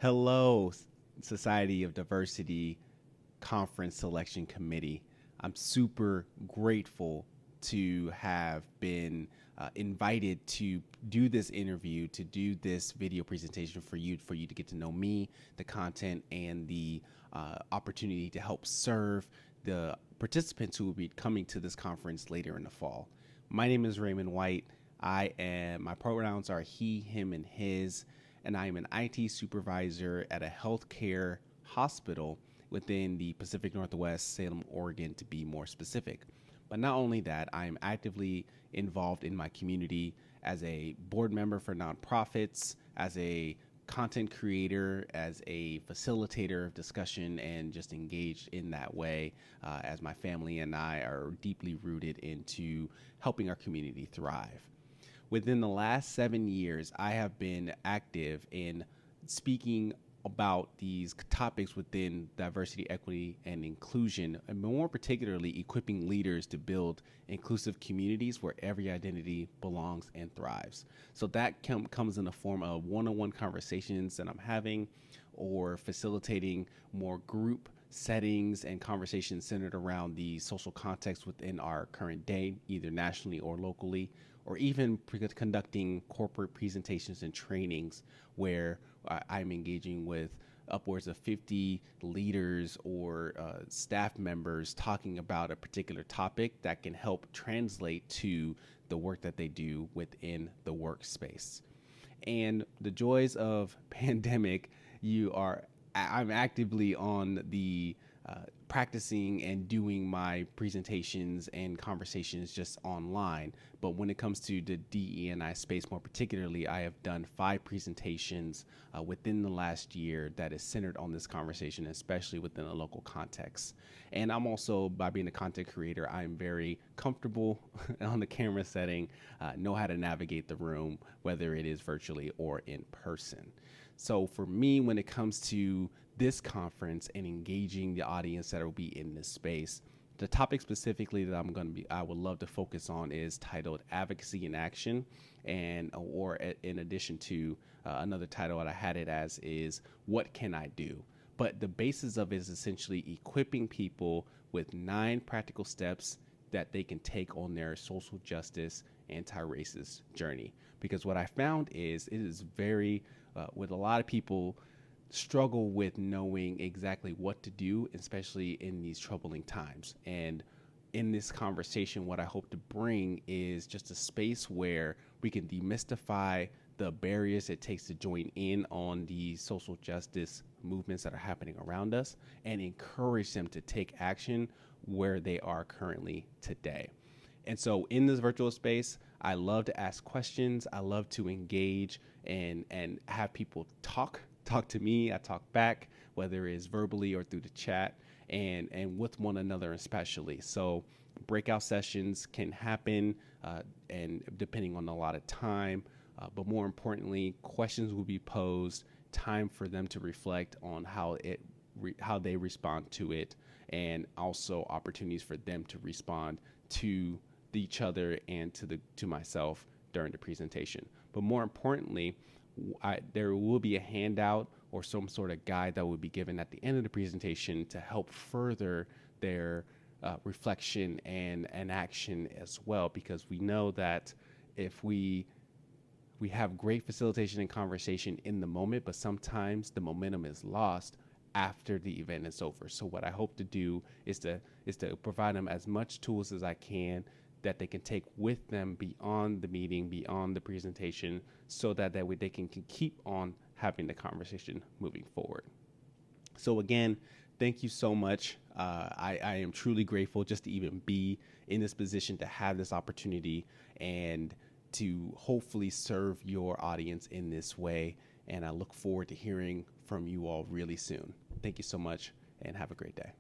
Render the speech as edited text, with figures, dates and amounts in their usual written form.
Hello, Society of Diversity Conference Selection Committee. I'm super grateful to have been invited to do this interview, to do this video presentation for you to get to know me, the content, and the opportunity to help serve the participants who will be coming to this conference later in the fall. My name is Raymond White. My pronouns are he, him, and his, and I am an IT supervisor at a healthcare hospital within the Pacific Northwest, Salem, Oregon, to be more specific. But not only that, I am actively involved in my community as a board member for nonprofits, as a content creator, as a facilitator of discussion, and just engaged in that way as my family and I are deeply rooted into helping our community thrive. Within the last 7 years, I have been active in speaking about these topics within diversity, equity, and inclusion, and more particularly equipping leaders to build inclusive communities where every identity belongs and thrives. So that comes in the form of one-on-one conversations that I'm having or facilitating more group settings and conversations centered around the social context within our current day, either nationally or locally, or even conducting corporate presentations and trainings where I'm engaging with upwards of 50 leaders or staff members talking about a particular topic that can help translate to the work that they do within the workspace. And the joys of pandemic, I'm actively on the practicing and doing my presentations and conversations just online. But when it comes to the DE&I space more particularly, I have done 5 presentations within the last year that is centered on this conversation, especially within a local context. And I'm also, by being a content creator, I'm very comfortable on the camera setting, know how to navigate the room, whether it is virtually or in person. So for me, when it comes to this conference and engaging the audience that will be in this space, the topic specifically that I would love to focus on is titled Advocacy in Action, or in addition to another title that I had it as is What Can I Do? But the basis of it is essentially equipping people with 9 practical steps that they can take on their social justice, anti-racist journey. Because what I found is it is very, with a lot of people, struggle with knowing exactly what to do, especially in these troubling times. And in this conversation, what I hope to bring is just a space where we can demystify the barriers it takes to join in on the social justice movements that are happening around us and encourage them to take action where they are currently today. And so in this virtual space, I love to ask questions. I love to engage and have people talk to me. I talk back, whether it's verbally or through the chat, and with one another especially. So breakout sessions can happen, and depending on a lot of time, but more importantly, questions will be posed, time for them to reflect on how they respond to it, and also opportunities for them to respond to each other and to myself during the presentation. But more importantly, there will be a handout or some sort of guide that will be given at the end of the presentation to help further their reflection and action as well, because we know that if we have great facilitation and conversation in the moment, but sometimes the momentum is lost after the event is over. So what I hope to do is to provide them as much tools as I can that they can take with them beyond the meeting, beyond the presentation, so that way they can keep on having the conversation moving forward. So again, thank you so much. I am truly grateful just to even be in this position, to have this opportunity and to hopefully serve your audience in this way. And I look forward to hearing from you all really soon. Thank you so much and have a great day.